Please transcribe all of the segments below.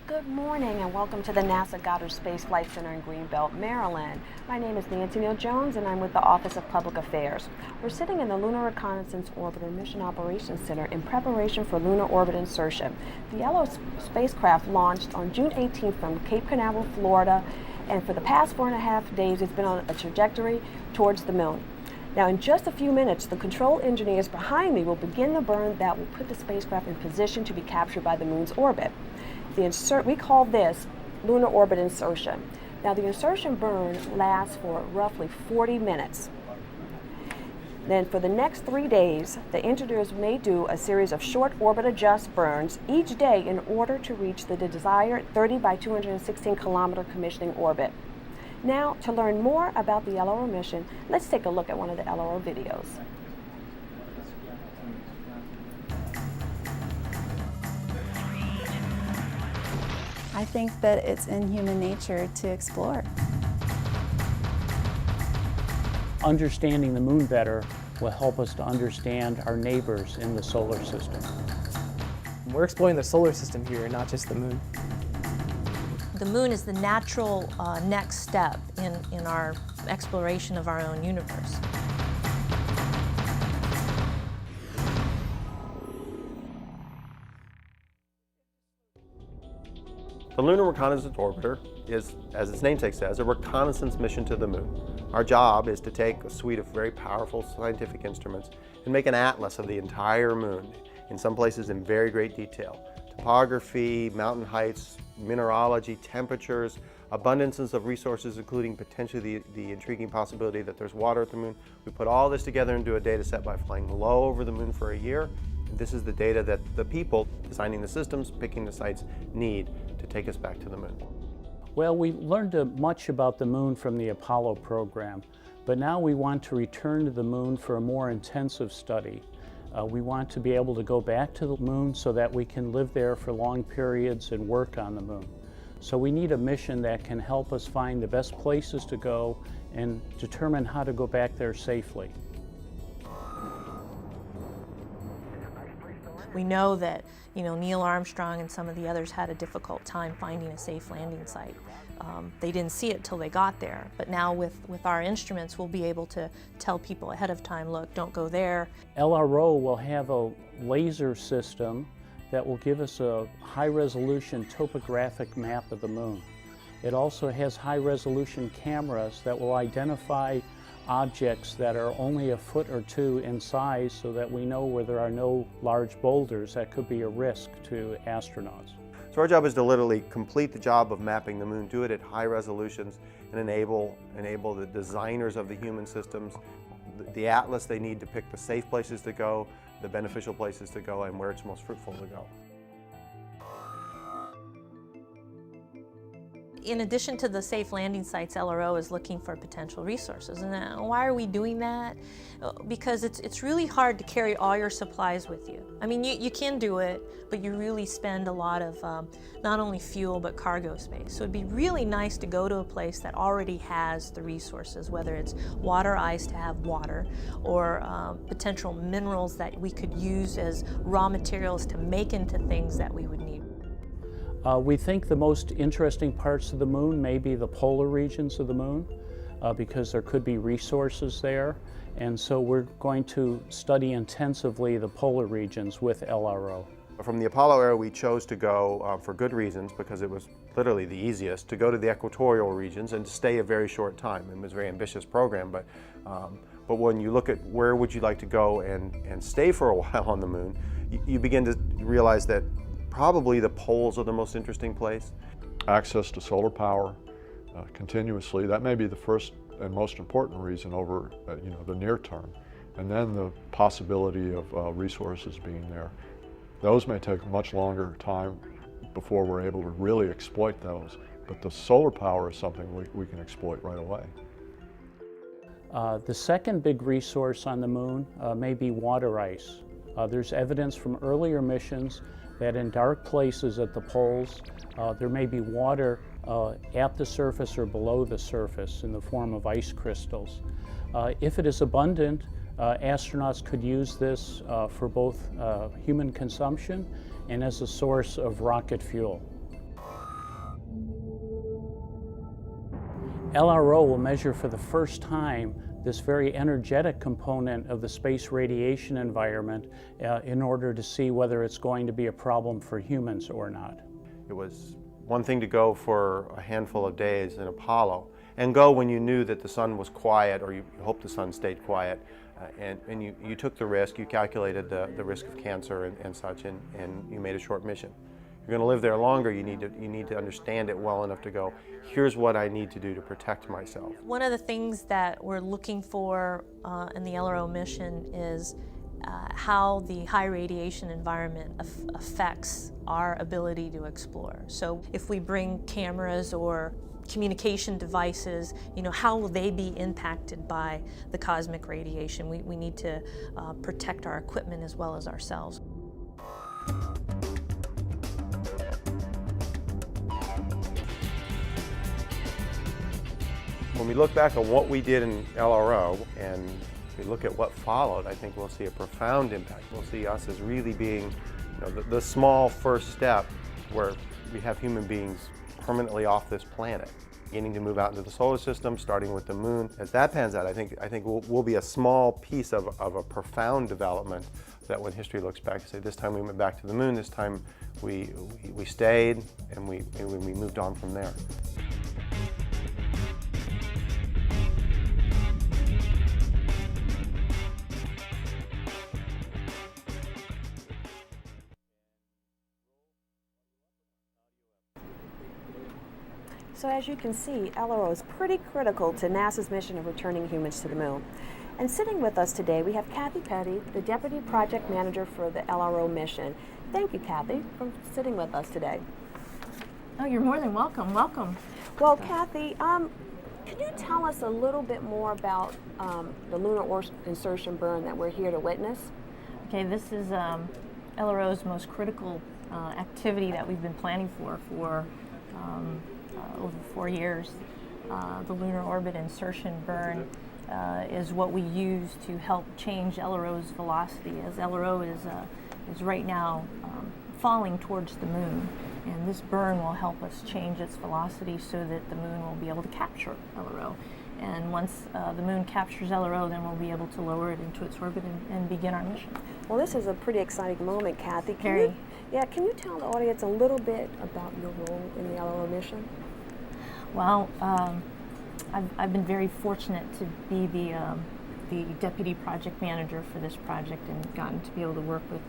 Good morning and welcome to the NASA Goddard Space Flight Center in Greenbelt, Maryland. My name is Nancy Neal Jones and I'm with the Office of Public Affairs. We're sitting in the Lunar Reconnaissance Orbiter Mission Operations Center in preparation for lunar orbit insertion. The LRO spacecraft launched on June 18th from Cape Canaveral, Florida, and for the past 4.5 days it's been on a trajectory towards the moon. Now, in just a few minutes, the control engineers behind me will begin the burn that will put the spacecraft in position to be captured by the moon's orbit. We call this lunar orbit insertion. Now, the insertion burn lasts for roughly 40 minutes. Then for the next 3 days, the engineers may do a series of short orbit adjust burns each day in order to reach the desired 30 by 216 kilometer commissioning orbit. Now, to learn more about the LRO mission, let's take a look at one of the LRO videos. I think that it's in human nature to explore. Understanding the moon better will help us to understand our neighbors in the solar system. We're exploring the solar system here, not just the moon. The moon is the natural next step in our exploration of our own universe. The Lunar Reconnaissance Orbiter is, as its namesake says, a reconnaissance mission to the moon. Our job is to take a suite of very powerful scientific instruments and make an atlas of the entire moon, in some places in very great detail. Topography, mountain heights, mineralogy, temperatures, abundances of resources, including potentially the intriguing possibility that there's water at the moon. We put all this together into a data set by flying low over the moon for a year. This is the data that the people designing the systems, picking the sites, need to take us back to the moon. Well, we learned much about the moon from the Apollo program, but now we want to return to the moon for a more intensive study. We want to be able to go back to the moon so that we can live there for long periods and work on the moon. So we need a mission that can help us find the best places to go and determine how to go back there safely. We know that Neil Armstrong and some of the others had a difficult time finding a safe landing site. They didn't see it till they got there, but now with our instruments we'll be able to tell people ahead of time, look, don't go there. LRO will have a laser system that will give us a high-resolution topographic map of the moon. It also has high-resolution cameras that will identify objects that are only a foot or two in size so that we know where there are no large boulders that could be a risk to astronauts. So our job is to literally complete the job of mapping the moon, do it at high resolutions, and enable the designers of the human systems the atlas they need to pick the safe places to go, the beneficial places to go, and where it's most fruitful to go. In addition to the safe landing sites, LRO is looking for potential resources. And why are we doing that? Because it's really hard to carry all your supplies with you. I mean, you can do it, but you really spend a lot of not only fuel, but cargo space. So it'd be really nice to go to a place that already has the resources, whether it's water, ice to have water, or potential minerals that we could use as raw materials to make into things that we would need. We think the most interesting parts of the moon may be the polar regions of the moon because there could be resources there. And so we're going to study intensively the polar regions with LRO. From the Apollo era, we chose to go, for good reasons, because it was literally the easiest, to go to the equatorial regions and to stay a very short time. It was a very ambitious program, but when you look at where would you like to go and stay for a while on the moon, you begin to realize that probably the poles are the most interesting place. Access to solar power continuously, that may be the first and most important reason over the near term. And then the possibility of resources being there. Those may take a much longer time before we're able to really exploit those. But the solar power is something we can exploit right away. The second big resource on the moon may be water ice. There's evidence from earlier missions that in dark places at the poles, there may be water at the surface or below the surface in the form of ice crystals. If it is abundant, astronauts could use this for both human consumption and as a source of rocket fuel. LRO will measure for the first time this very energetic component of the space radiation environment in order to see whether it's going to be a problem for humans or not. It was one thing to go for a handful of days in Apollo, and go when you knew that the sun was quiet, or you hoped the sun stayed quiet, and you took the risk, you calculated the risk of cancer and such, and you made a short mission. You're going to live there longer, you need to understand it well enough to go, here's what I need to do to protect myself. One of the things that we're looking for in the LRO mission is how the high radiation environment affects our ability to explore. So if we bring cameras or communication devices, how will they be impacted by the cosmic radiation? We need to protect our equipment as well as ourselves. When we look back on what we did in LRO and we look at what followed, I think we'll see a profound impact. We'll see us as really being the small first step where we have human beings permanently off this planet, beginning to move out into the solar system, starting with the moon. As that pans out, I think we'll be a small piece of a profound development that when history looks back, say this time we went back to the moon, this time we stayed, and we moved on from there. So as you can see, LRO is pretty critical to NASA's mission of returning humans to the moon. And sitting with us today, we have Kathy Petty, the Deputy Project Manager for the LRO mission. Thank you, Kathy, for sitting with us today. Oh, you're more than welcome. Welcome. Well, Kathy, can you tell us a little bit more about the lunar insertion burn that we're here to witness? Okay, this is LRO's most critical activity that we've been planning for over 4 years. The lunar orbit insertion burn is what we use to help change LRO's velocity, as LRO is right now falling towards the moon, and this burn will help us change its velocity so that the moon will be able to capture LRO. And once the moon captures LRO, then we'll be able to lower it into its orbit and begin our mission. Well, this is a pretty exciting moment, Kathy. Can you tell the audience a little bit about your role in the LRO mission? Well, I've been very fortunate to be the deputy project manager for this project and gotten to be able to work with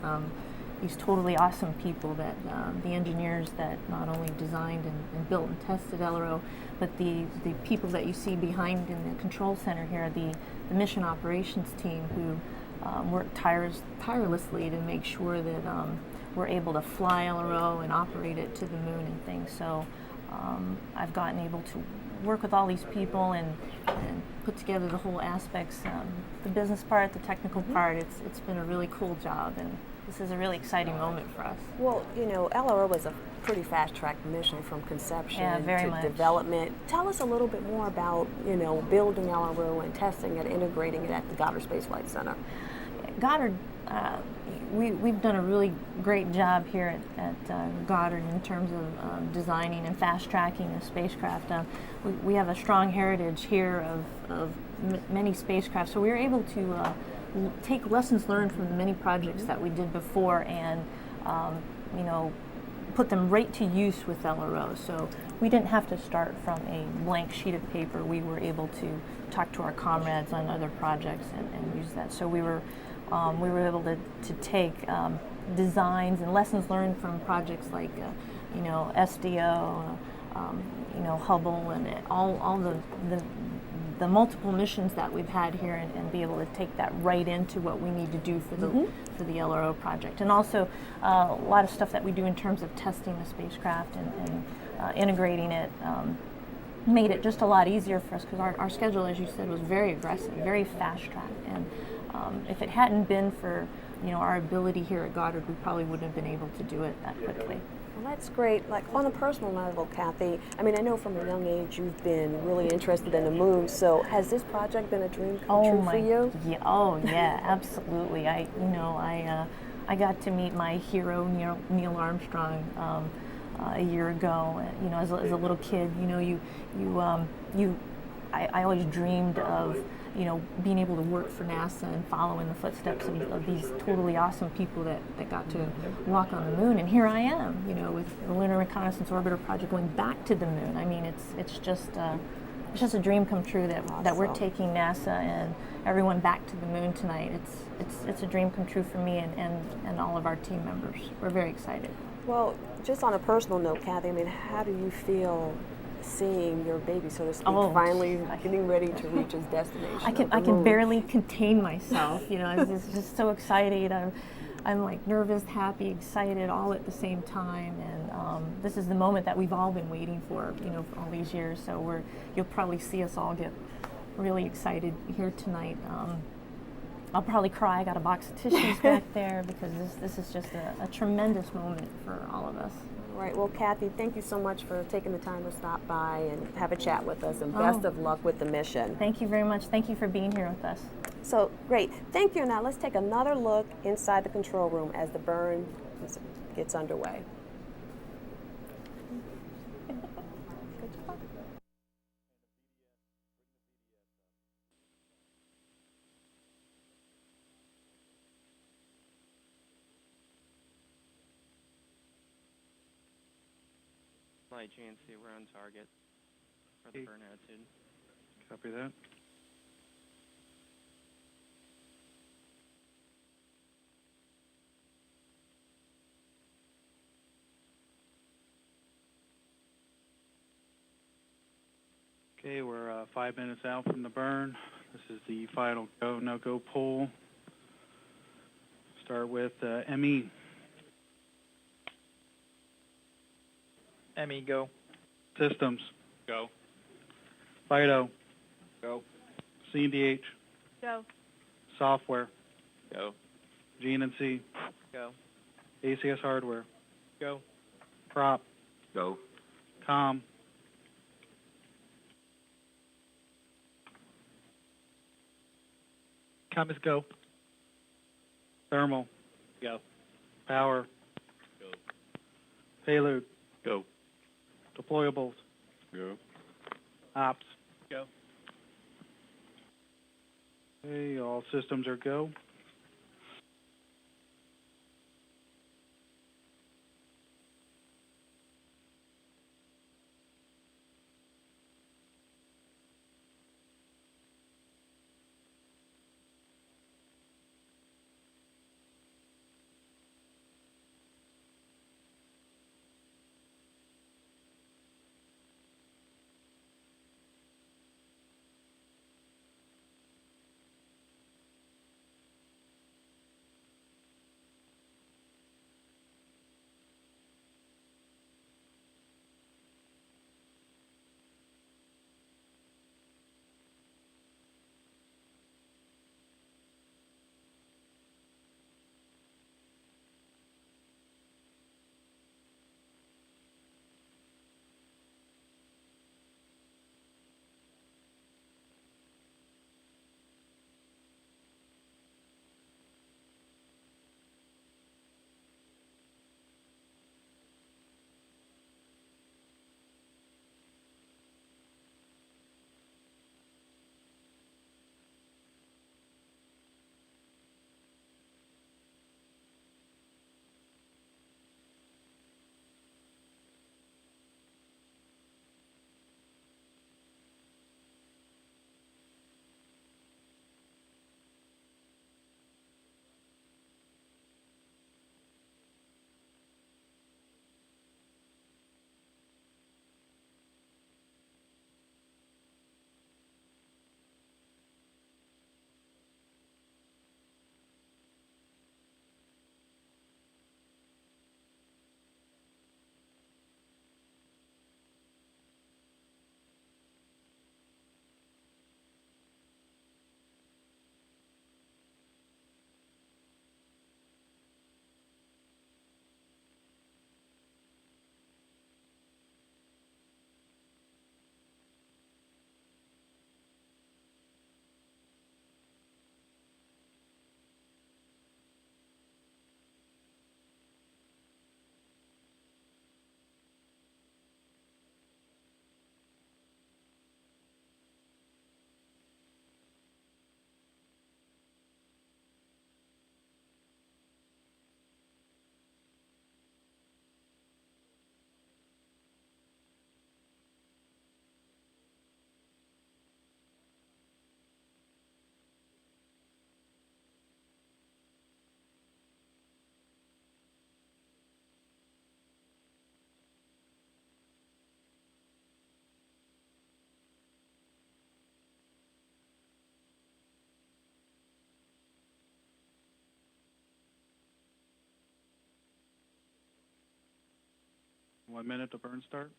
these totally awesome people, that the engineers that not only designed and built and tested LRO, but the people that you see behind in the control center here, the mission operations team who work tirelessly to make sure that we're able to fly LRO and operate it to the moon and things. So I've gotten able to work with all these people and put together the whole aspects, the business part, the technical part. It's been a really cool job, and this is a really exciting moment for us. Well, LRO was a pretty fast-tracked mission from conception to development. Tell us a little bit more about, building LRO and testing it, integrating it at the Goddard Space Flight Center. Goddard, we've done a really great job here at Goddard in terms of designing and fast-tracking the spacecraft. We have a strong heritage here of many spacecraft, so we were able to take lessons learned from the many projects that we did before and put them right to use with LRO. So we didn't have to start from a blank sheet of paper. We were able to talk to our comrades on other projects and use that. So we were able to take designs and lessons learned from projects like SDO, Hubble, and all the multiple missions that we've had here, and be able to take that right into what we need to do for the LRO project. And also a lot of stuff that we do in terms of testing the spacecraft and integrating it made it just a lot easier for us, because our schedule, as you said, was very aggressive, very fast-tracked. And if it hadn't been for our ability here at Goddard, we probably wouldn't have been able to do it that quickly. Well, that's great. Like, on a personal level, Kathy, I know from a young age you've been really interested in the moon. So has this project been a dream come true for you? Yeah, absolutely. I got to meet my hero, Neil Armstrong, a year ago. As a little kid, you I always dreamed of, you know, being able to work for NASA and follow in the footsteps of these totally awesome people that got to walk on the moon. And here I am, you know, with the Lunar Reconnaissance Orbiter project going back to the moon. I mean, it's just a dream come true that we're taking NASA and everyone back to the moon tonight. It's a dream come true for me and all of our team members. We're very excited. Well, just on a personal note, Kathy, I mean, how do you feel seeing your baby, so to speak, finally getting ready to reach its destination? I can barely contain myself. You know, it's just so excited. I'm like nervous, happy, excited, all at the same time. And this is the moment that we've all been waiting for, you know, for all these years. So you'll probably see us all get really excited here tonight. I'll probably cry. I got a box of tissues back there because this is just a tremendous moment for all of us. All right. Well, Kathy, thank you so much for taking the time to stop by and have a chat with us, and best of luck with the mission. Thank you very much. Thank you for being here with us. So, great. Thank you. Now, let's take another look inside the control room as the burn gets underway. Good job. Light GNC, we're on target for the burn attitude. Copy that. Okay, we're 5 minutes out from the burn. This is the final go, no-go pull. Start with ME. ME, go. Systems. Go. FIDO. Go. C&DH. Go. Software. Go. GNC. Go. ACS hardware. Go. Prop. Go. Com. Com is go. Thermal. Go. Power. Go. Payload. Go. Deployables. Go. Ops. Go. Okay, all systems are go. 1 minute to burn start.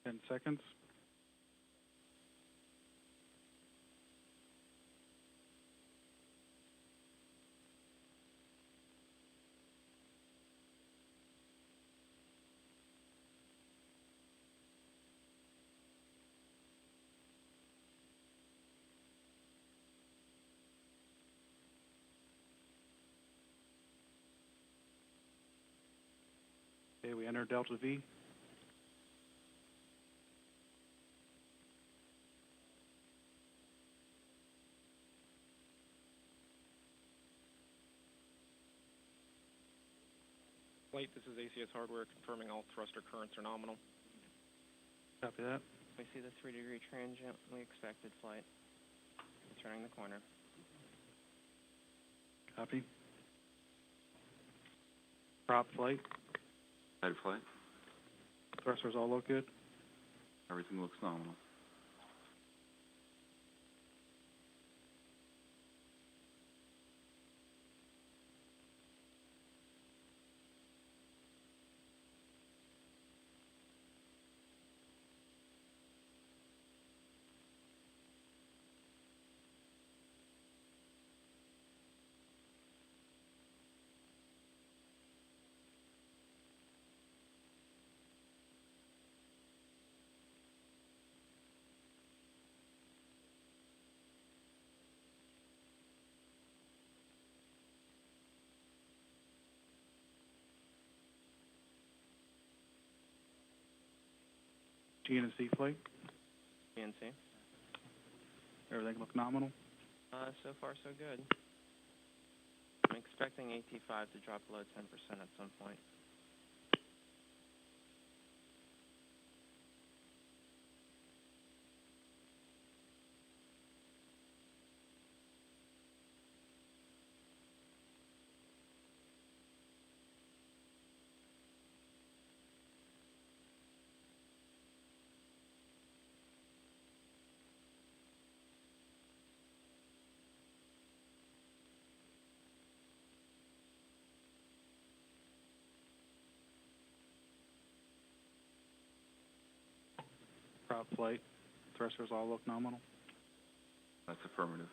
Ten seconds. Okay, we enter Delta V. Flight, this is ACS hardware confirming all thruster currents are nominal. Copy that. We see the 3-degree transient we expected flight. Turning the corner. Copy. Prop flight. Head flight. Thrusters all look good. Everything looks nominal. GNC flight. GNC. Everything look nominal. So far so good. I'm expecting AT5 to drop below 10% at some point. Prop flight. Thrusters all look nominal. That's affirmative.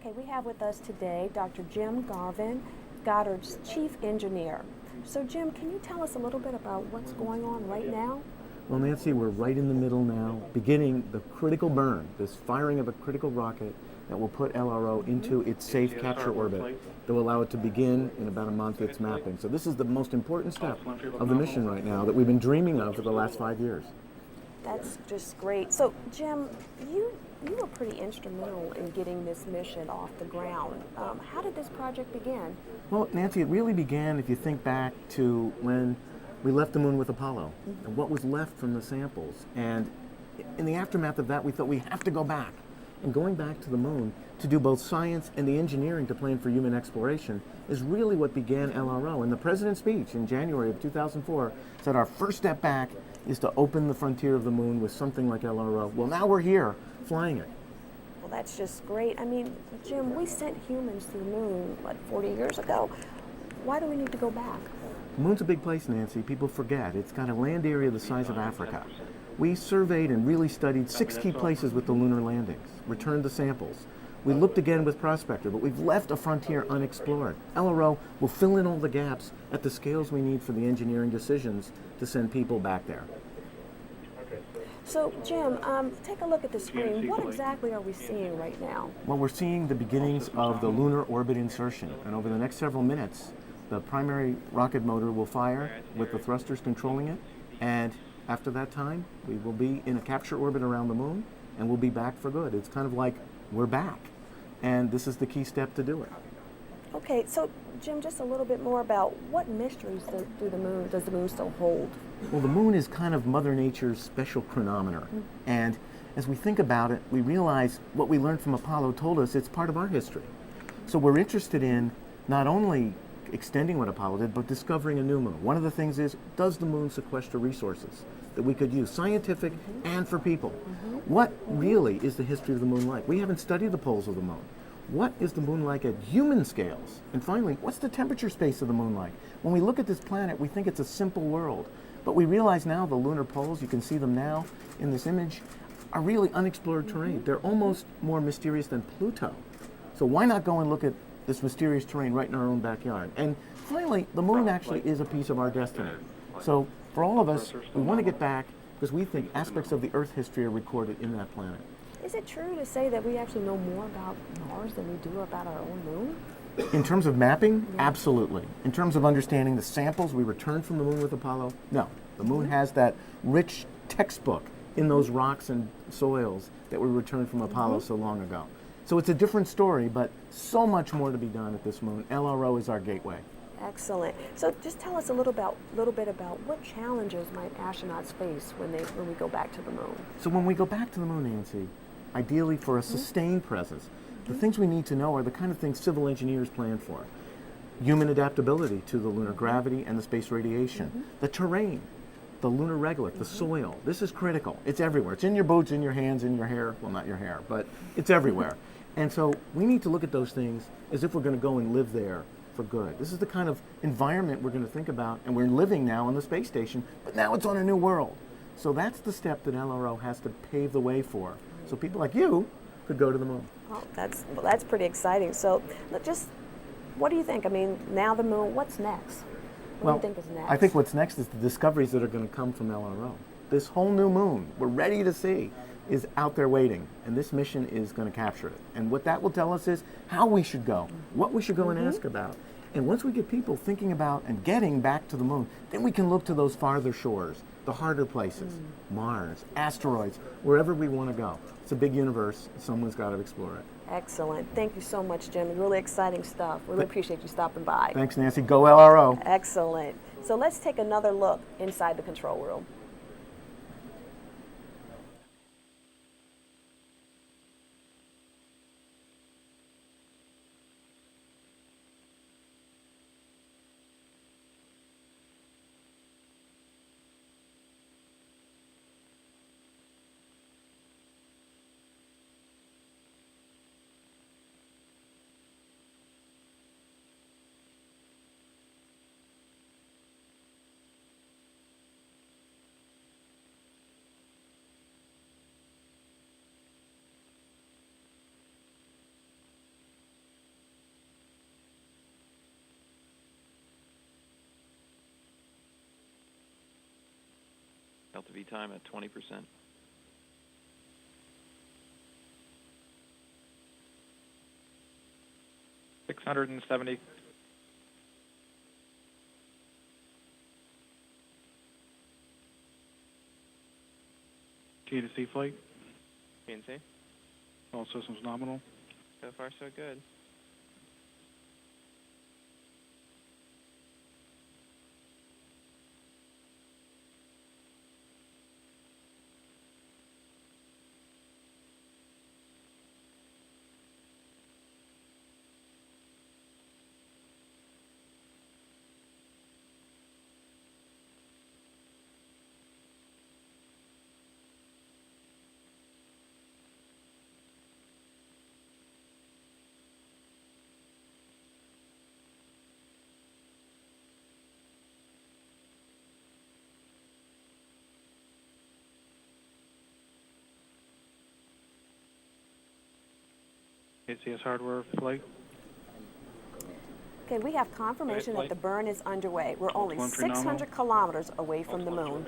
Okay, we have with us today Dr. Jim Garvin, Goddard's chief engineer. So Jim, can you tell us a little bit about what's going on right now? Well, Nancy, we're right in the middle now, beginning the critical burn, this firing of a critical rocket that will put LRO into its safe capture orbit that will allow it to begin in about a month its mapping. So this is the most important step of the mission right now that we've been dreaming of for the last 5 years. That's just great. So Jim, you were pretty instrumental in getting this mission off the ground. How did this project begin? Well, Nancy, it really began, if you think back to when we left the moon with Apollo and what was left from the samples. And in the aftermath of that, we thought we have to go back. And going back to the moon to do both science and the engineering to plan for human exploration is really what began LRO. And the president's speech in January of 2004 said our first step back is to open the frontier of the moon with something like LRO. Well, now we're here flying it. Well, that's just great. I mean, Jim, we sent humans to the moon, 40 years ago? Why do we need to go back? The moon's a big place, Nancy. People forget. It's got a land area the size of Africa. We surveyed and really studied 6 key places with the lunar landings, returned the samples. We looked again with Prospector, but we've left a frontier unexplored. LRO will fill in all the gaps at the scales we need for the engineering decisions to send people back there. So, Jim, take a look at the screen. What exactly are we seeing right now? Well, we're seeing the beginnings of the lunar orbit insertion, and over the next several minutes, the primary rocket motor will fire with the thrusters controlling it, and after that time, we will be in a capture orbit around the moon, and we'll be back for good. It's kind of like we're back, and this is the key step to do it. Okay, so Jim, just a little bit more about what mysteries does the moon still hold? Well, the moon is kind of Mother Nature's special chronometer, and as we think about it, we realize what we learned from Apollo told us it's part of our history. So we're interested in not only extending what Apollo did, but discovering a new moon. One of the things is, does the moon sequester resources that we could use, scientific and for people? What really is the history of the moon like? We haven't studied the poles of the moon. What is the moon like at human scales? And finally, what's the temperature space of the moon like? When we look at this planet, we think it's a simple world. But we realize now the lunar poles, you can see them now in this image, are really unexplored terrain. They're almost more mysterious than Pluto. So why not go and look at this mysterious terrain right in our own backyard? And finally, the moon actually is a piece of our destiny. So for all of us, we want to get back because we think aspects of the Earth history are recorded in that planet. Is it true to say that we actually know more about Mars than we do about our own moon? In terms of mapping, absolutely. In terms of understanding the samples we returned from the moon with Apollo, no. The moon has that rich textbook in those rocks and soils that we returned from Apollo so long ago. So it's a different story, but so much more to be done at this moon. LRO is our gateway. Excellent. So just tell us a little bit about what challenges might astronauts face when we go back to the moon. So when we go back to the moon, Nancy, ideally for a sustained presence, the things we need to know are the kind of things civil engineers plan for. Human adaptability to the lunar gravity and the space radiation, the terrain, the lunar regolith, the soil. This is critical. It's everywhere. It's in your boots, in your hands, in your hair. Well, not your hair, but it's everywhere. And so we need to look at those things as if we're going to go and live there for good. This is the kind of environment we're going to think about, and we're living now on the space station, but now it's on a new world. So that's the step that LRO has to pave the way for. So people like you could go to the moon. Oh, that's pretty exciting. So what do you think? I mean, now the moon, what's next? What do you think is next? I think what's next is the discoveries that are going to come from LRO. This whole new moon we're ready to see is out there waiting, and this mission is going to capture it. And what that will tell us is how we should go, what we should go and ask about. And once we get people thinking about and getting back to the moon, then we can look to those farther shores, the harder places, Mars, asteroids, wherever we want to go. It's a big universe. Someone's got to explore it. Excellent. Thank you so much, Jim. Really exciting stuff. Really appreciate you stopping by. Thanks, Nancy. Go LRO. Excellent. So let's take another look inside the control room. Delta V time at 20%. $670. G to C flight. PNC. All systems nominal. So far, so good. ACS hardware flight. Okay, we have confirmation that the burn is underway. We're only 1-3 nominal. 600 kilometers away from the moon.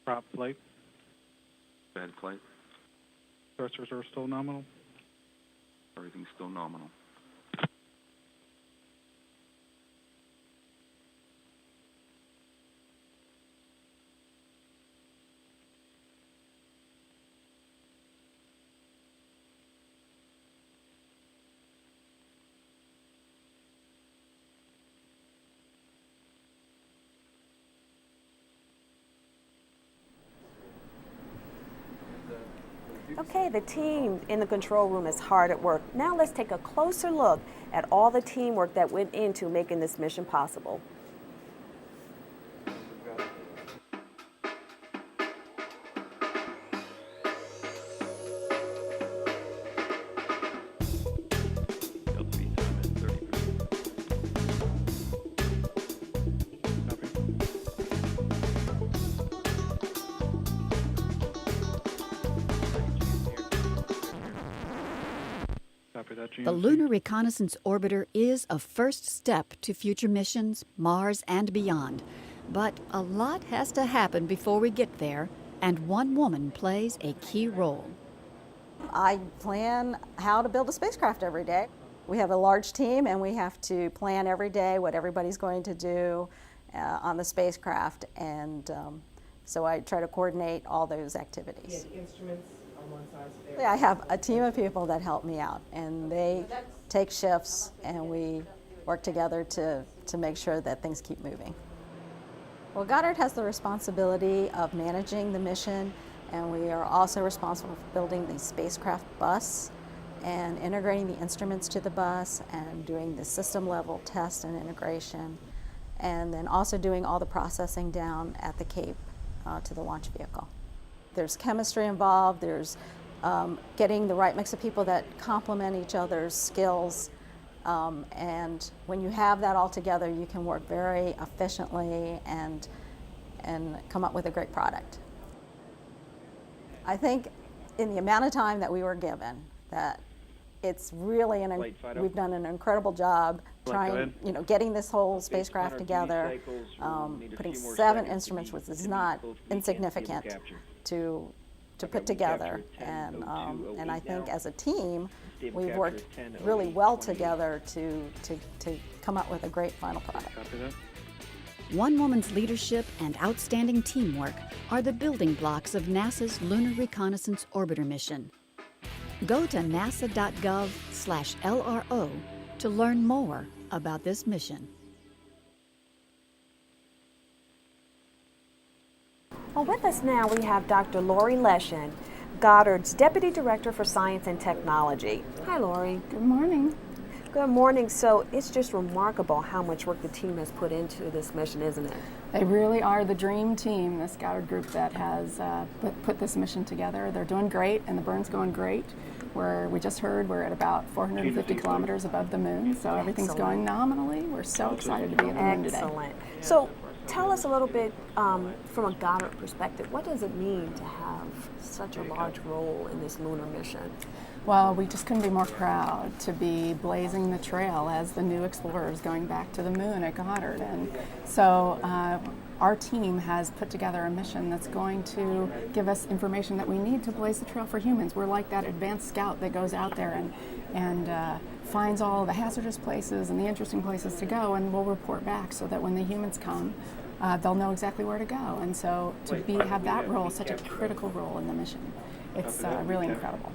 Prop flight. Bad flight. Thrusters are still nominal. Everything's still nominal. Okay, the team in the control room is hard at work. Now let's take a closer look at all the teamwork that went into making this mission possible. The Lunar Reconnaissance Orbiter is a first step to future missions, Mars and beyond. But a lot has to happen before we get there, and one woman plays a key role. I plan how to build a spacecraft every day. We have a large team and we have to plan every day what everybody's going to do on the spacecraft, and so I try to coordinate all those activities. Yeah, instruments on one side. I have a team of people that help me out, and they take shifts and we work together to make sure that things keep moving. Well, Goddard has the responsibility of managing the mission, and we are also responsible for building the spacecraft bus and integrating the instruments to the bus and doing the system level test and integration, and then also doing all the processing down at the Cape to the launch vehicle. There's chemistry involved, there's getting the right mix of people that complement each other's skills, and when you have that all together, you can work very efficiently and come up with a great product. I think in the amount of time that we were given, that it's really we've done an incredible job trying, getting this whole spacecraft together, putting 7 instruments, which is not insignificant to put together, and I think as a team we've worked really well together to come up with a great final product. One woman's leadership and outstanding teamwork are the building blocks of NASA's Lunar Reconnaissance Orbiter mission. Go to nasa.gov/LRO to learn more about this mission. Well, with us now we have Dr. Lori Leshin, Goddard's Deputy Director for Science and Technology. Hi, Lori. Good morning. Good morning. So it's just remarkable how much work the team has put into this mission, isn't it? They really are the dream team, this Goddard group that has put this mission together. They're doing great, and the burn's going great. We just heard we're at about 450 kilometers above the moon, so everything's going nominally. We're so excited to be at the moon today. Excellent. So tell us a little bit from a Goddard perspective, what does it mean to have such a large role in this lunar mission? Well, we just couldn't be more proud to be blazing the trail as the new explorers going back to the moon at Goddard. And so our team has put together a mission that's going to give us information that we need to blaze the trail for humans. We're like that advanced scout that goes out there and finds all the hazardous places and the interesting places to go, and we'll report back so that when the humans come, they'll know exactly where to go. And so to have that role, such a critical role in the mission, it's really incredible.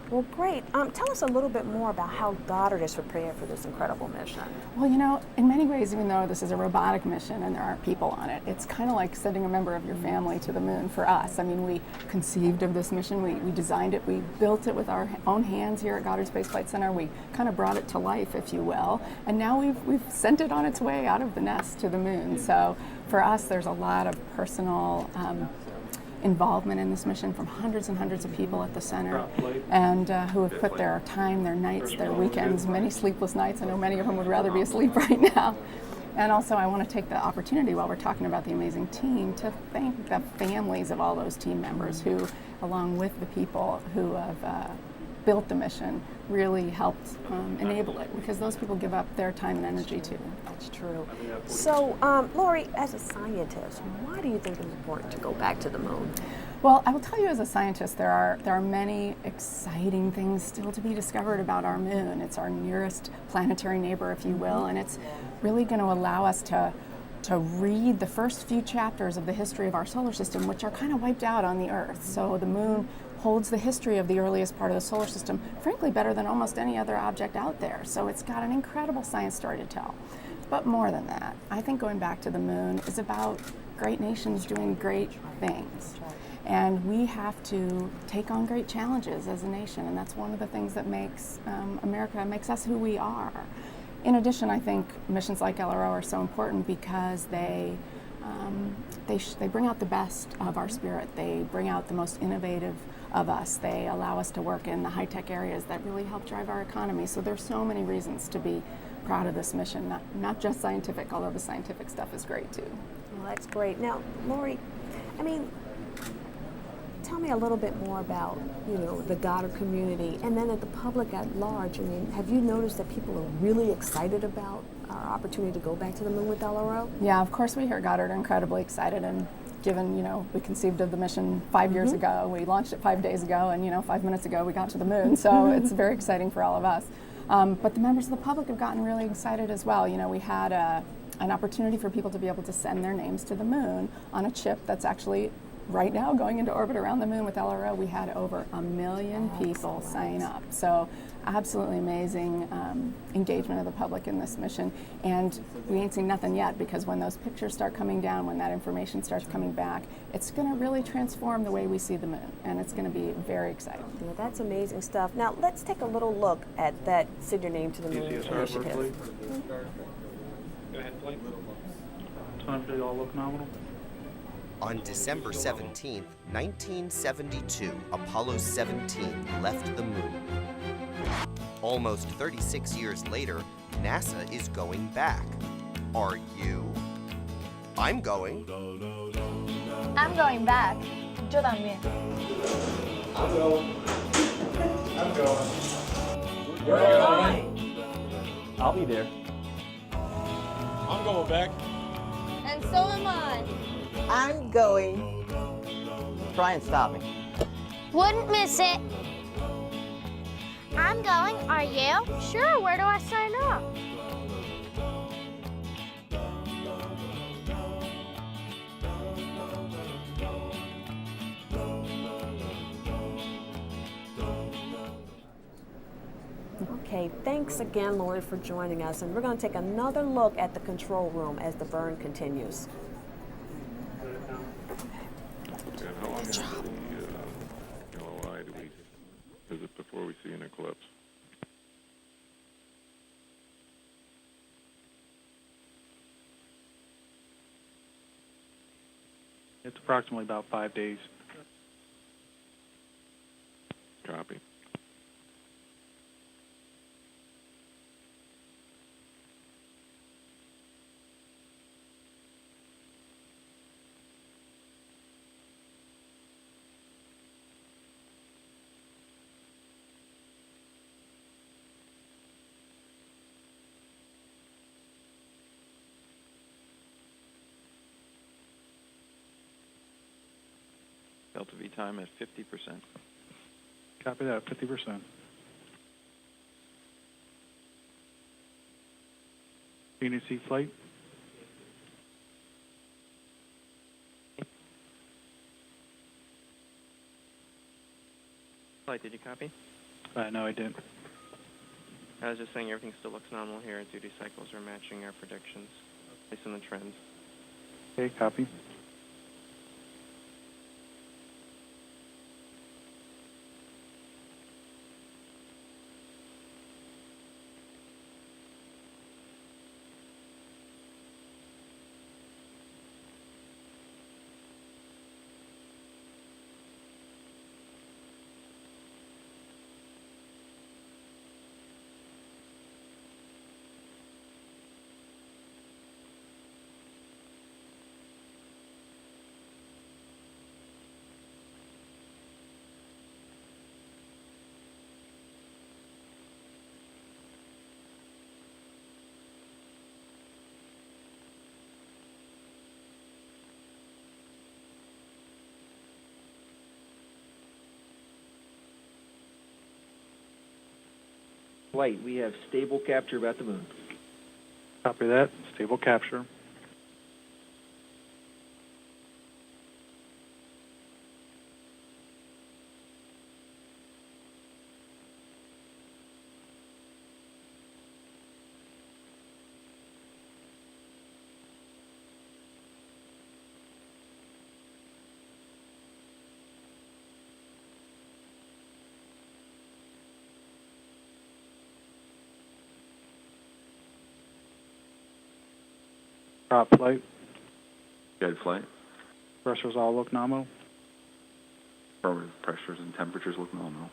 Well, great. Tell us a little bit more about how Goddard is prepared for this incredible mission. Well, you know, in many ways, even though this is a robotic mission and there aren't people on it, it's kind of like sending a member of your family to the moon for us. I mean, we conceived of this mission, we designed it, we built it with our own hands here at Goddard Space Flight Center. We kind of brought it to life, if you will, and now we've sent it on its way out of the nest to the moon. So for us, there's a lot of personal involvement in this mission from hundreds and hundreds of people at the center, and who have put their time, their nights, their weekends, many sleepless nights. I know many of them would rather be asleep right now. And also I want to take the opportunity while we're talking about the amazing team to thank the families of all those team members who, along with the people who have built the mission, really helped enable it, because those people give up their time and energy too. That's true. So, Lori, as a scientist, why do you think it's important to go back to the moon? Well, I will tell you, as a scientist, there are many exciting things still to be discovered about our moon. It's our nearest planetary neighbor, if you will, and it's really going to allow us to read the first few chapters of the history of our solar system, which are kind of wiped out on the Earth. So the moon holds the history of the earliest part of the solar system, frankly, better than almost any other object out there. So it's got an incredible science story to tell. But more than that, I think going back to the moon is about great nations doing great things. And we have to take on great challenges as a nation, and that's one of the things that makes America, makes us who we are. In addition, I think missions like LRO are so important because they bring out the best of our spirit. They bring out the most innovative of us. They allow us to work in the high-tech areas that really help drive our economy. So there's so many reasons to be proud of this mission, not just scientific, although the scientific stuff is great too. Well, that's great. Now, Lori, I mean, tell me a little bit more about, you know, the Goddard community and then at the public at large. I mean, have you noticed that people are really excited about our opportunity to go back to the moon with LRO? Yeah, of course we here at Goddard are incredibly excited, and given, you know, we conceived of the mission 5 years ago, we launched it 5 days ago, and, you know, 5 minutes ago we got to the moon, so it's very exciting for all of us. But the members of the public have gotten really excited as well. You know, we had an opportunity for people to be able to send their names to the moon on a chip that's actually right now going into orbit around the moon with LRO. We had over 1 million people sign up. So absolutely amazing engagement of the public in this mission. And we ain't seen nothing yet, because when those pictures start coming down, when that information starts coming back, it's going to really transform the way we see the moon. And it's going to be very exciting. Yeah, that's amazing stuff. Now let's take a little look at that Send Your Name to the Moon initiative. Go ahead, please. Time to all look nominal. On December 17, 1972, Apollo 17 left the moon. Almost 36 years later, NASA is going back. Are you? I'm going. I'm going back. Yo también. I'm going. Where are you going? I'll be there. I'm going back. And so am I. I'm going. Try and stop me. Wouldn't miss it. I'm going. Are you? Sure. Where do I sign up? Okay, thanks again, Lori, for joining us. And we're going to take another look at the control room as the burn continues. And how long is the LOI do we visit before we see an eclipse? It's approximately about 5 days. Copy. Delta V time at 50%. Copy that, 50%. TNC flight. Flight, did you copy? No, I didn't. I was just saying everything still looks nominal here. Duty cycles are matching our predictions based on the trends. Okay, copy. Flight, we have stable capture about the moon. Copy that, stable capture. Top flight. Dead flight. Pressures all look nominal. Affirmative. Pressures and temperatures look nominal.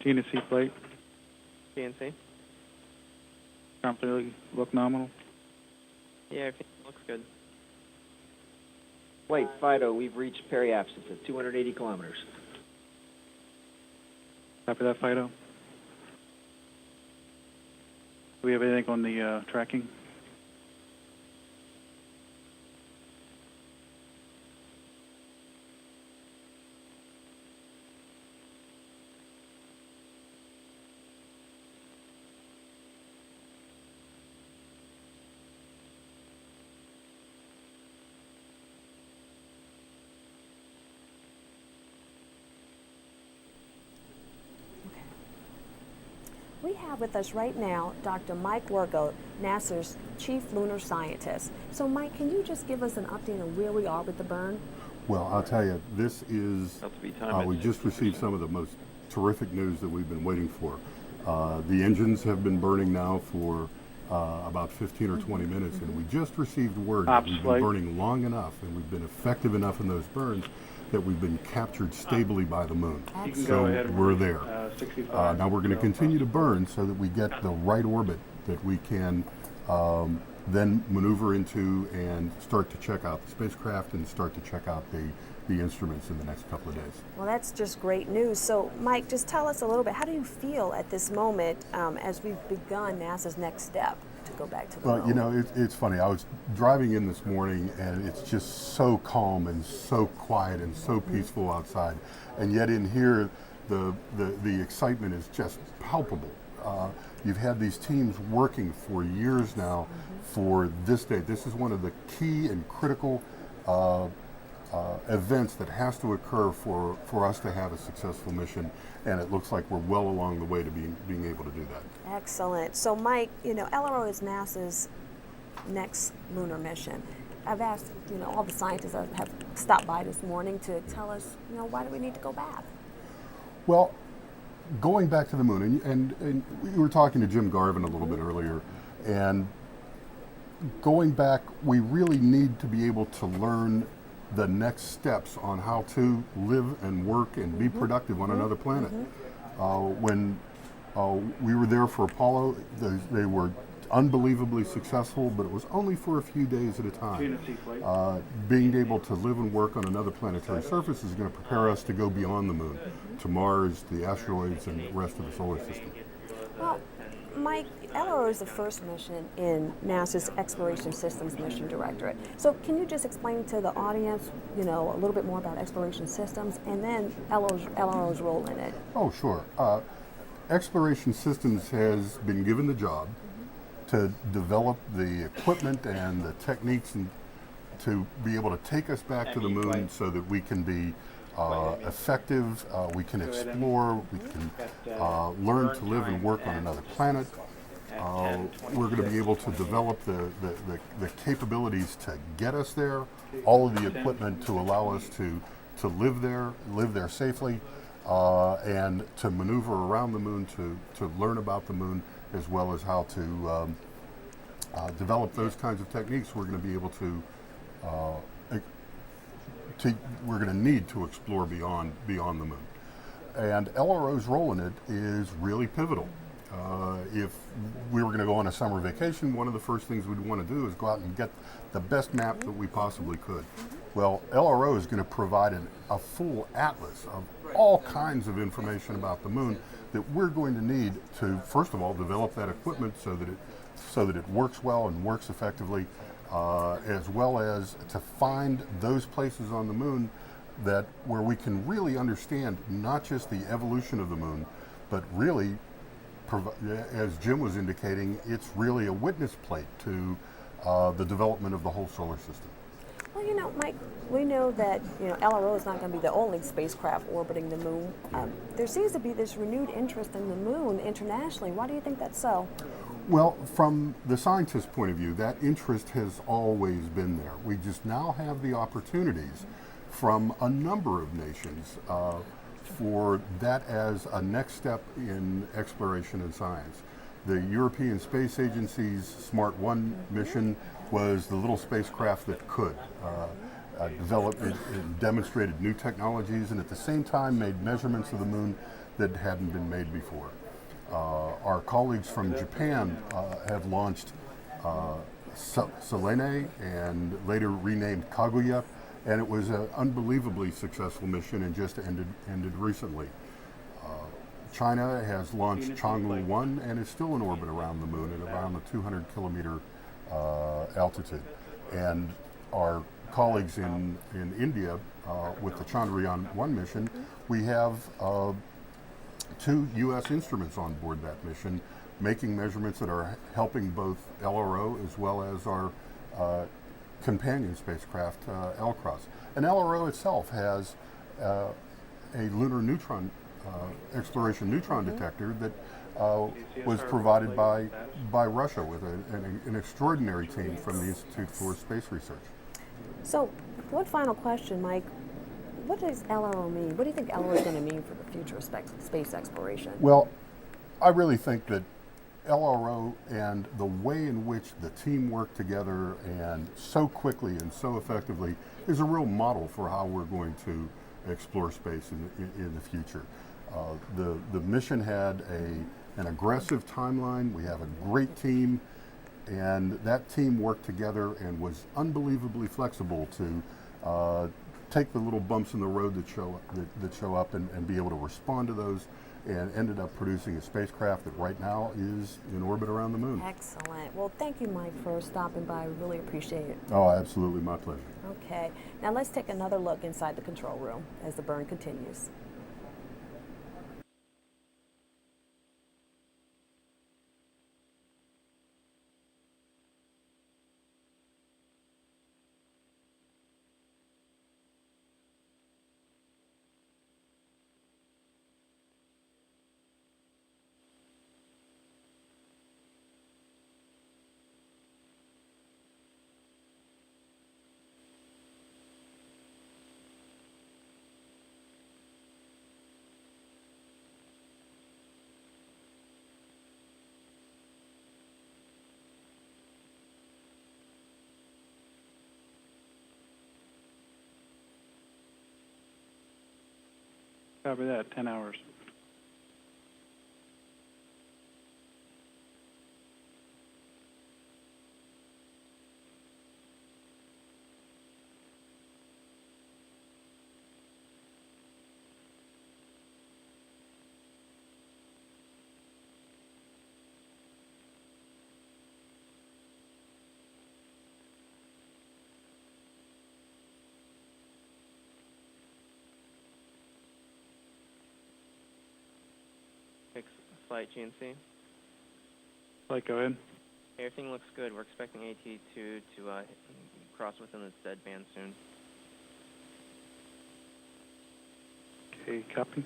TNC flight. TNC? Completely look nominal. Yeah, everything looks good. Flight, Fido, we've reached periapsis at 280 kilometers. Copy that, Fido. Do we have anything on the tracking? We have with us right now Dr. Mike Wargo, NASA's Chief Lunar Scientist. So Mike, can you just give us an update on where we are with the burn? Well, I'll tell you, this is, we just received some of the most terrific news that we've been waiting for. The engines have been burning now for about 15 or 20 minutes, and we just received word that we've been burning long enough and we've been effective enough in those burns that we've been captured stably by the moon. So we're there. Now we're going to continue to burn so that we get the right orbit that we can then maneuver into and start to check out the spacecraft and start to check out the the instruments in the next couple of days. Well, that's just great news. So, Mike, just tell us a little bit, how do you feel at this moment as we've begun NASA's next step to go back to the moon? Well, you know, it's funny. I was driving in this morning, and it's just so calm and so quiet and so peaceful outside. And yet in here, the excitement is just palpable. You've had these teams working for years now for this day. This is one of the key and critical events that has to occur for us to have a successful mission, and it looks like we're well along the way to being able to do that. Excellent. So, Mike, you know, LRO is NASA's next lunar mission. I've asked, you know, all the scientists that have stopped by this morning to tell us, you know, why do we need to go back? Well, going back to the moon, and we were talking to Jim Garvin a little bit earlier, and going back, we really need to be able to learn the next steps on how to live and work and be productive on another planet. When we were there for Apollo, they were unbelievably successful, but it was only for a few days at a time. Being able to live and work on another planetary surface is going to prepare us to go beyond the moon, to Mars, the asteroids, and the rest of the solar system. Well, Mike, LRO is the first mission in NASA's Exploration Systems Mission Directorate. So can you just explain to the audience, you know, a little bit more about Exploration Systems and then LRO's role in it? Oh, sure. Exploration Systems has been given the job to develop the equipment and the techniques and to be able to take us back to the moon so that we can be effective, we can explore, we can learn to live and work on another planet. We're going to be able to develop the capabilities to get us there, all of the equipment to allow us to live there safely, and to maneuver around the moon, to learn about the moon, as well as how to develop those kinds of techniques. We're going to be able to we're going to need to explore beyond the moon. And LRO's role in it is really pivotal. If we were going to go on a summer vacation, one of the first things we'd want to do is go out and get the best map that we possibly could. Well, LRO is going to provide a full atlas of all kinds of information about the moon that we're going to need to, first of all, develop that equipment so that it works well and works effectively, as well as to find those places on the moon where we can really understand not just the evolution of the moon, but really, as Jim was indicating, it's really a witness plate to the development of the whole solar system. Well, you know, Mike, we know that, you know, LRO is not going to be the only spacecraft orbiting the moon. There seems to be this renewed interest in the moon internationally. Why do you think that's so? Well, from the scientist's point of view, that interest has always been there. We just now have the opportunities from a number of nations for that as a next step in exploration and science. The European Space Agency's Smart 1 mission was the little spacecraft that could develop and demonstrated new technologies, and at the same time made measurements of the moon that hadn't been made before. Our colleagues from Japan have launched Selene and later renamed Kaguya, and it was an unbelievably successful mission and just ended recently. China has launched Chang'e 1 and is still in orbit around the moon at around the 200 kilometer altitude. And our colleagues in India with the Chandrayaan 1 mission, we have 2 U.S. instruments on board that mission, making measurements that are helping both LRO as well as our companion spacecraft, LCROSS. And LRO itself has a lunar neutron exploration neutron detector that was provided by Russia with an extraordinary team from the Institute for Space Research. So, one final question, Mike. What does LRO mean? What do you think LRO is going to mean for the future of space exploration? Well, I really think that LRO and the way in which the team worked together and so quickly and so effectively is a real model for how we're going to explore space in the future. The mission had an aggressive timeline. We have a great team, and that team worked together and was unbelievably flexible to take the little bumps in the road that show up and be able to respond to those, and ended up producing a spacecraft that right now is in orbit around the moon. Excellent. Well, thank you, Mike, for stopping by. We really appreciate it. Oh, absolutely, my pleasure. Okay, now let's take another look inside the control room as the burn continues. Copy that, 10 hours. Flight GNC. Flight, go ahead. Everything looks good. We're expecting AT2 to cross within its dead band soon. Okay, copy.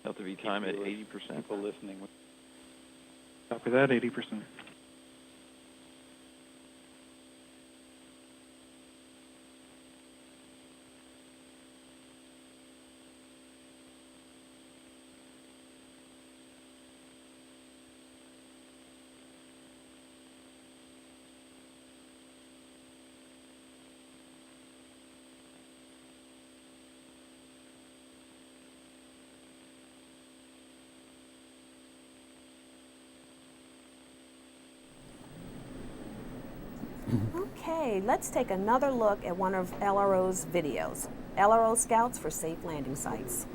Delta V time at 80%. People listening. Copy that, 80%. Okay, let's take another look at one of LRO's videos. LRO Scouts for Safe Landing Sites.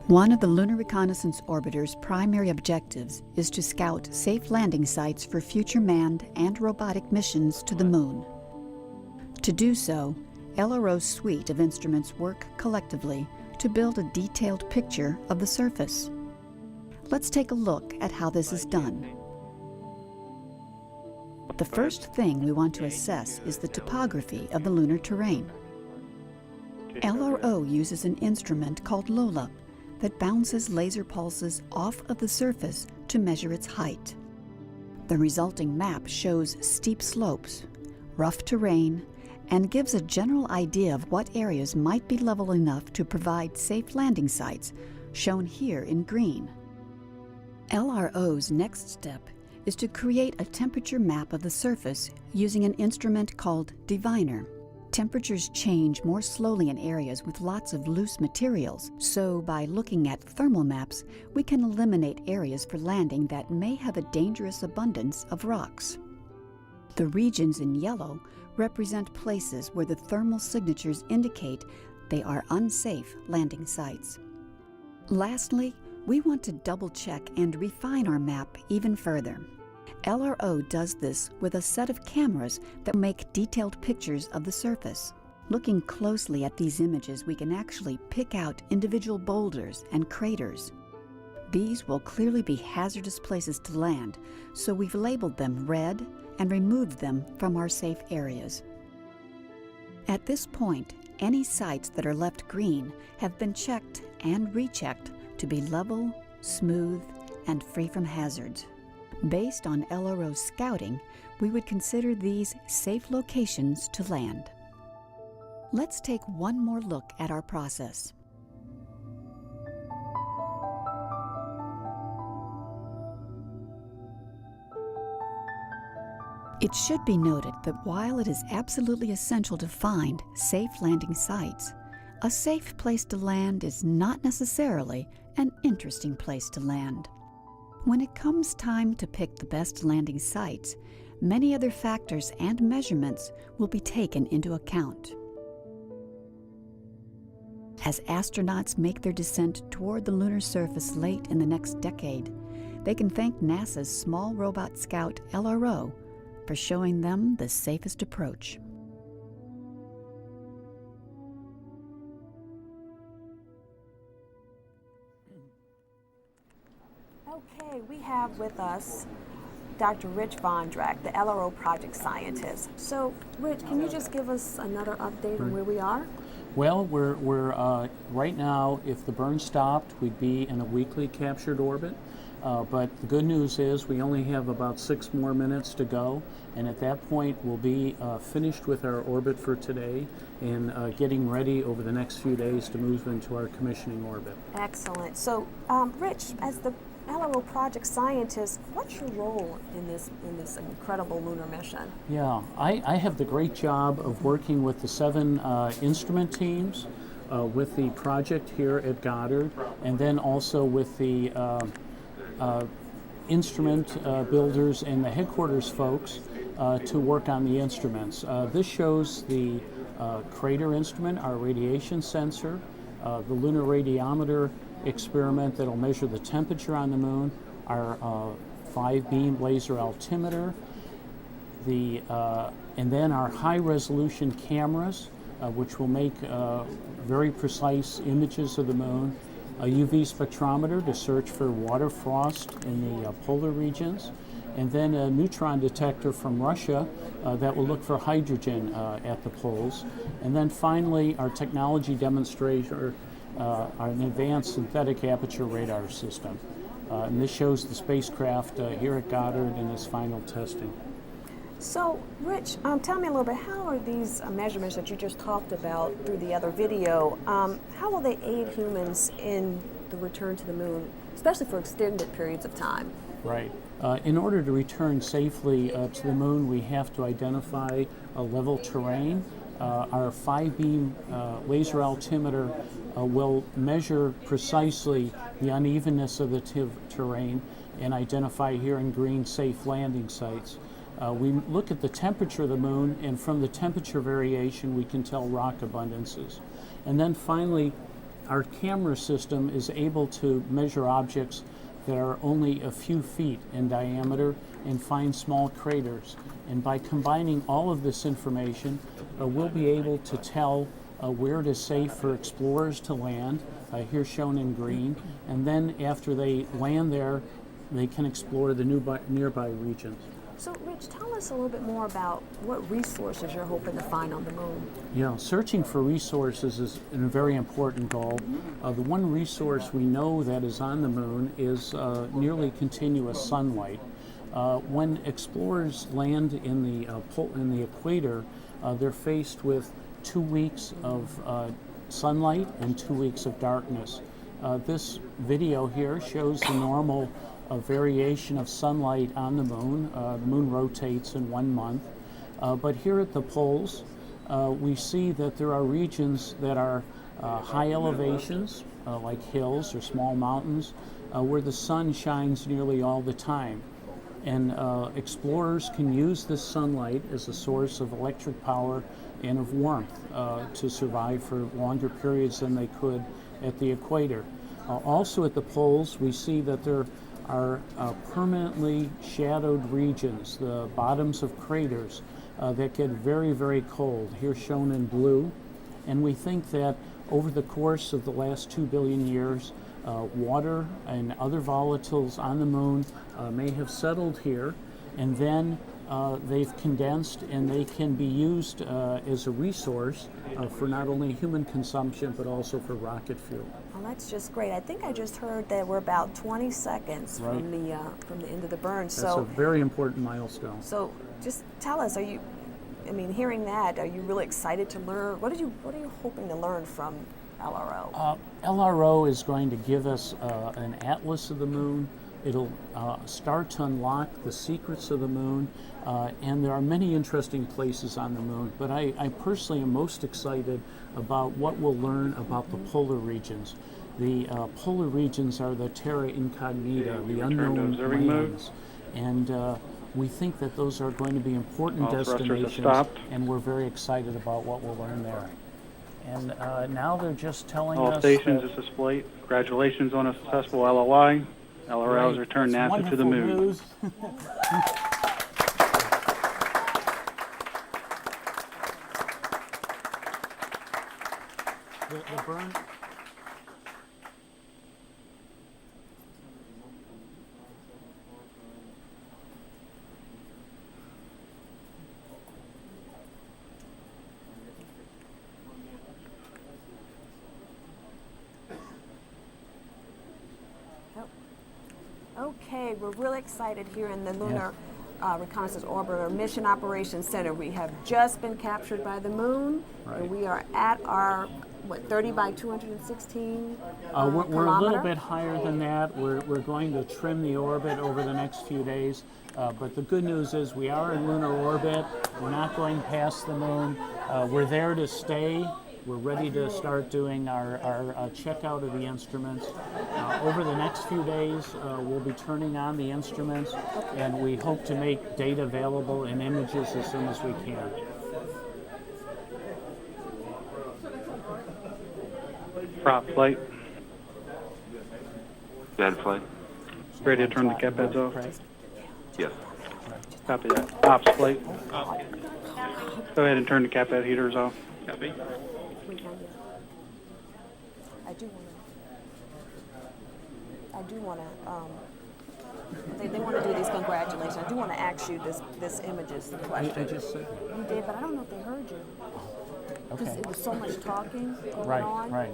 One of the Lunar Reconnaissance Orbiter's primary objectives is to scout safe landing sites for future manned and robotic missions to the moon. To do so, LRO's suite of instruments work collectively to build a detailed picture of the surface. Let's take a look at how this is done. The first thing we want to assess is the topography of the lunar terrain. LRO uses an instrument called LOLA that bounces laser pulses off of the surface to measure its height. The resulting map shows steep slopes, rough terrain, and gives a general idea of what areas might be level enough to provide safe landing sites, shown here in green. LRO's next step is to create a temperature map of the surface using an instrument called Diviner. Temperatures change more slowly in areas with lots of loose materials, so by looking at thermal maps, we can eliminate areas for landing that may have a dangerous abundance of rocks. The regions in yellow represent places where the thermal signatures indicate they are unsafe landing sites. Lastly, we want to double-check and refine our map even further. LRO does this with a set of cameras that make detailed pictures of the surface. Looking closely at these images, we can actually pick out individual boulders and craters. These will clearly be hazardous places to land, so we've labeled them red and removed them from our safe areas. At this point, any sites that are left green have been checked and rechecked to be level, smooth, and free from hazards. Based on LRO scouting, we would consider these safe locations to land. Let's take one more look at our process. It should be noted that while it is absolutely essential to find safe landing sites, a safe place to land is not necessarily an interesting place to land. When it comes time to pick the best landing sites, many other factors and measurements will be taken into account. As astronauts make their descent toward the lunar surface late in the next decade, they can thank NASA's Small Robot Scout LRO for showing them the safest approach. Okay, we have with us Dr. Rich Vondrak, the LRO project scientist. So, Rich, can you just give us another update on where we are? Well, we're right now, if the burn stopped, we'd be in a weakly captured orbit. But the good news is we only have about 6 more minutes to go, and at that point we'll be finished with our orbit for today and getting ready over the next few days to move into our commissioning orbit. Excellent. So, Rich, as the LRO project scientist, what's your role in this incredible lunar mission? Yeah, I have the great job of working with the 7 instrument teams, with the project here at Goddard, and then also with the instrument builders and the headquarters folks to work on the instruments. This shows the crater instrument, our radiation sensor, the lunar radiometer experiment that'll measure the temperature on the moon, our 5-beam laser altimeter, and then our high-resolution cameras, which will make very precise images of the moon, a UV spectrometer to search for water frost in the polar regions, and then a neutron detector from Russia that will look for hydrogen at the poles. And then finally, our technology demonstrator, an advanced synthetic aperture radar system. And this shows the spacecraft here at Goddard in its final testing. So, Rich, tell me a little bit, how are these measurements that you just talked about through the other video, how will they aid humans in the return to the moon, especially for extended periods of time? Right. In order to return safely to the moon, we have to identify a level terrain. Our 5-beam laser altimeter will measure precisely the unevenness of the terrain and identify here in green safe landing sites. We look at the temperature of the moon, and from the temperature variation we can tell rock abundances. And then finally, our camera system is able to measure objects that are only a few feet in diameter and find small craters. And by combining all of this information, we'll be able to tell where it is safe for explorers to land, here shown in green, and then after they land there, they can explore the nearby regions. So, Rich, tell us a little bit more about what resources you're hoping to find on the moon. Yeah, searching for resources is a very important goal. The one resource we know that is on the moon is nearly continuous sunlight. When explorers land in the equator, they're faced with 2 weeks of sunlight and 2 weeks of darkness. This video here shows the normal variation of sunlight on the moon. The moon rotates in 1 month. But here at the poles, we see that there are regions that are high elevations, like hills or small mountains, where the sun shines nearly all the time. And explorers can use this sunlight as a source of electric power and of warmth to survive for longer periods than they could at the equator. Also at the poles, we see that there are permanently shadowed regions, the bottoms of craters, that get very, very cold, here shown in blue. And we think that over the course of the last 2 billion years, water and other volatiles on the moon may have settled here, and then they've condensed and they can be used as a resource for not only human consumption but also for rocket fuel. Well, that's just great. I think I just heard that we're about 20 seconds from the end of the burn. That's a very important milestone. So just tell us, are you I mean, hearing that, are you really excited to learn? What are you hoping to learn from LRO? LRO is going to give us an atlas of the moon. It'll start to unlock the secrets of the moon, and there are many interesting places on the moon, but I personally am most excited about what we'll learn about the polar regions. The polar regions are the terra incognita, the unknown lands, and we think that those are going to be important destinations, and we're very excited about what we'll learn there. And now they're just telling us All stations, this is Blake. Congratulations on a successful LOI. LRO has returned NASA to the moon. News. the burn. Okay, we're really excited here in the Lunar Reconnaissance Orbiter Mission Operations Center. We have just been captured by the moon, and we are at our, 30 by 216 We're a little bit higher than that. We're going to trim the orbit over the next few days. But the good news is we are in lunar orbit. We're not going past the moon. We're there to stay. We're ready to start doing our checkout of the instruments. Over the next few days, we'll be turning on the instruments, and we hope to make data available in images as soon as we can. Prop flight. Dead flight. Ready to turn the cap heads off. Yes. Copy that. Ops flight. Go ahead and turn the cap head heaters off. Copy. I do want to, they want to do these congratulations. I do want to ask you this images question. I just said You did, but I don't know if they heard you. Because Okay. it was so much talking going Right, on. right.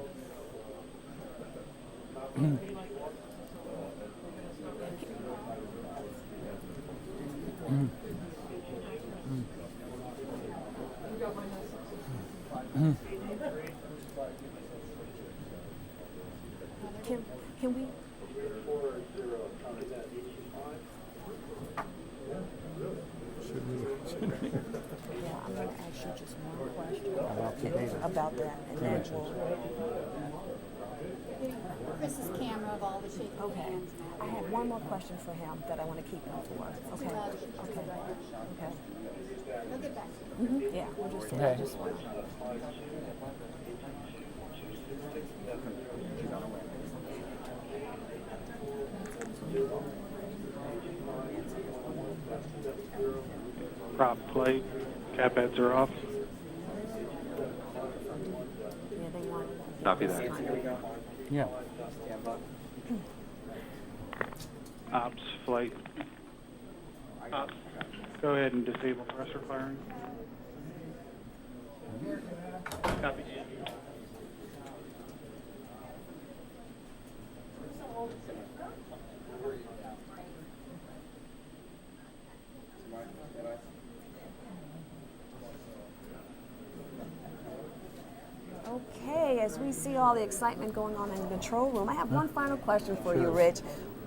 Can we? Yeah, I'm going to ask you just one question about that, and then we'll. This is camera of all the shaking hands. I have one more question for him that I want to keep him for. Okay. Okay. We'll get back to Mm-hmm. Yeah, we'll just. Okay. Just one. Prop plate. Cap heads are off. Yeah, they want. Copy that. Yeah. Ops flight. Ops. Go ahead and disable thruster firing. Copy. Okay, as we see all the excitement going on in the control room, I have one final question for you, Rich.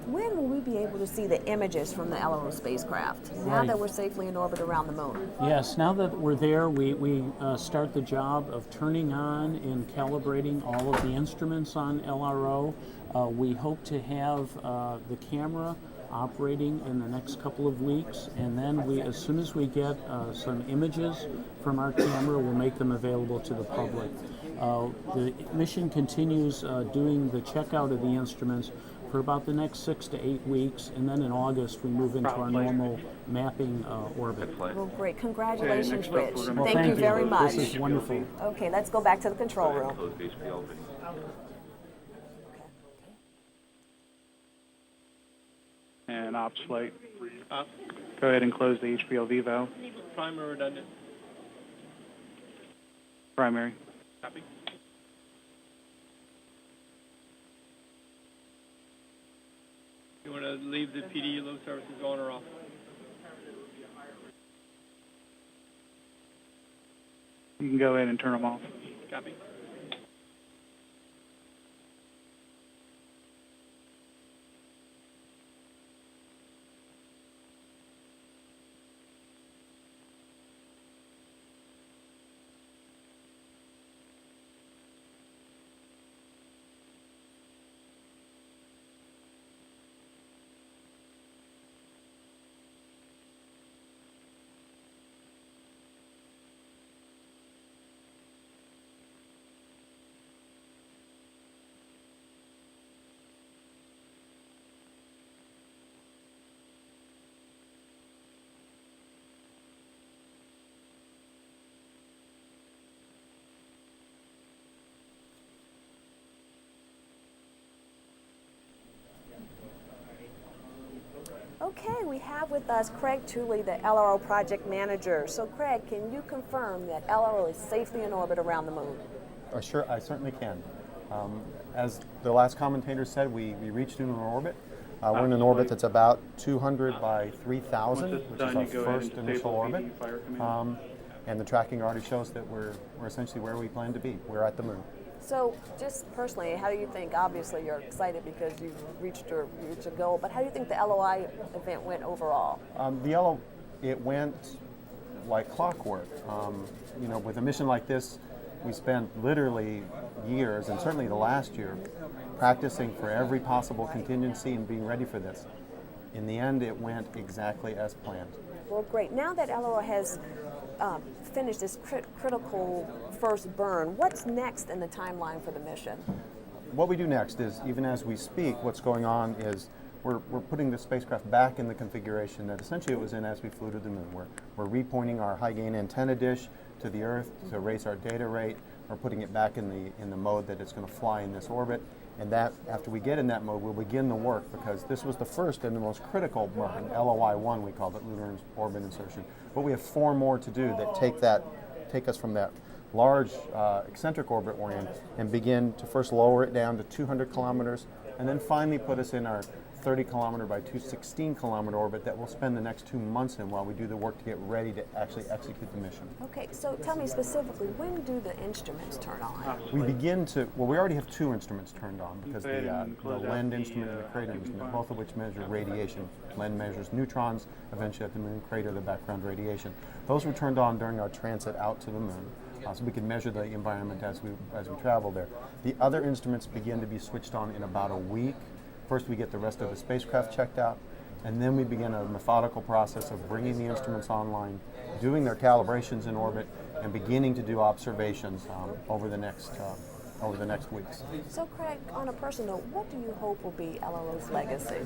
When will we be able to see the images from the LRO spacecraft, now that we're safely in orbit around the moon? Yes, now that we're there, we start the job of turning on and calibrating all of the instruments on LRO. We hope to have the camera operating in the next couple of weeks, and then as soon as we get some images from our camera, we'll make them available to the public. The mission continues doing the checkout of the instruments for about the next 6 to 8 weeks, and then in August we move into our normal mapping orbit. Well, great. Congratulations, Rich. Well, Thank you very much. This is wonderful. Okay, let's go back to the control room. And ops flight. Go ahead and close the HPLV valve. Primary redundant. Primary. Copy. You want to leave the PD low services on or off? You can go ahead and turn them off. Copy. Okay, we have with us Craig Tooley, the LRO project manager. So Craig, can you confirm that LRO is safely in orbit around the moon? Sure, I certainly can. As the last commentator said, we reached lunar orbit. We're in an orbit that's about 200 by 3,000, which is our first initial orbit. And the tracking already shows that we're essentially where we plan to be. We're at the moon. So just personally, how do you think, obviously you're excited because you've reached your goal, but how do you think the LOI event went overall? It went like clockwork. You know, with a mission like this, we spent literally years, and certainly the last year, practicing for every possible contingency and being ready for this. In the end, it went exactly as planned. Well, great. Now that LRO has finished this critical first burn, what's next in the timeline for the mission? What we do next is, even as we speak, what's going on is we're putting the spacecraft back in the configuration that essentially it was in as we flew to the moon. We're repointing our high-gain antenna dish to the Earth to raise our data rate. We're putting it back in the mode that it's going to fly in this orbit. And that, after we get in that mode, we'll begin the work, because this was the first and the most critical burn, LOI-1 we called it, lunar orbit insertion. But we have 4 more to do that take us from that large eccentric orbit we're in and begin to first lower it down to 200 kilometers, and then finally put us in our 30 kilometer by 216 kilometer orbit that we'll spend the next 2 months in while we do the work to get ready to actually execute the mission. Okay, so tell me specifically, when do the instruments turn on? We begin to, well, we already have 2 instruments turned on, because the LEND instrument and the crater instrument, both of which measure radiation. LEND measures neutrons, eventually at the moon, crater the background radiation. Those were turned on during our transit out to the moon. So we can measure the environment as we travel there. The other instruments begin to be switched on in about a week. First, we get the rest of the spacecraft checked out, and then we begin a methodical process of bringing the instruments online, doing their calibrations in orbit, and beginning to do observations over the next weeks. So, Craig, on a personal note, what do you hope will be LRO's legacy?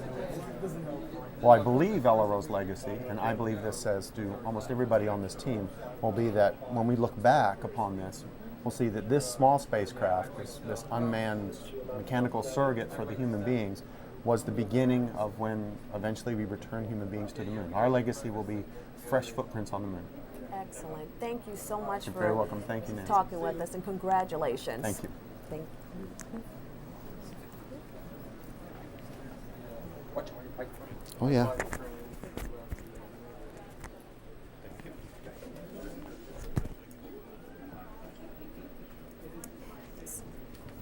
Well, I believe LRO's legacy, and I believe this as do almost everybody on this team, will be that when we look back upon this, we'll see that this small spacecraft, this unmanned mechanical surrogate for the human beings, was the beginning of when eventually we return human beings to the moon. Our legacy will be fresh footprints on the moon. Excellent. Thank you so much You're for very welcome. Thank you, Nancy. talking with us, and congratulations. Thank you. Thank you. Oh, yeah.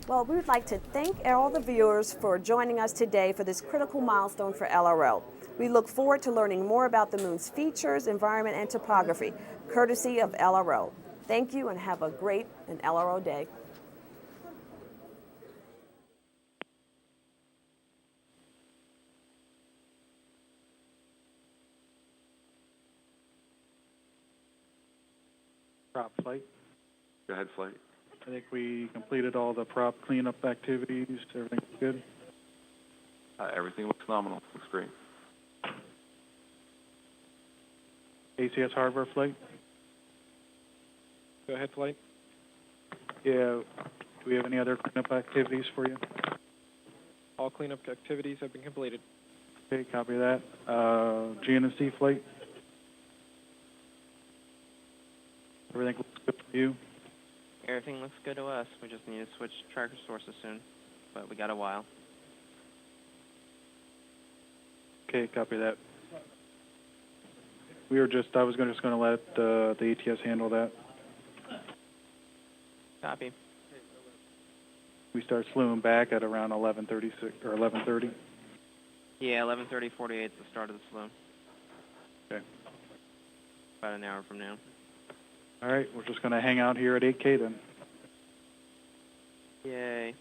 Well, we would like to thank all the viewers for joining us today for this critical milestone for LRO. We look forward to learning more about the moon's features, environment, and topography, courtesy of LRO. Thank you, and have a great and LRO day. Prop flight. Go ahead, flight. I think we completed all the prop cleanup activities. Everything's good. Everything looks phenomenal. Looks great. ACS hardware flight. Go ahead, flight. Yeah. Do we have any other cleanup activities for you? All cleanup activities have been completed. Okay, copy that. GNC flight. Everything looks good for you? Everything looks good to us. We just need to switch tracker sources soon, but we got a while. Okay, copy that. I was just going to let the ATS handle that. Copy. We start slewing back at around 11:36 or 11:30. Yeah, 11:30:48 is the start of the slow. Okay. About an hour from now. All right, we're just going to hang out here at 8K then. Yay.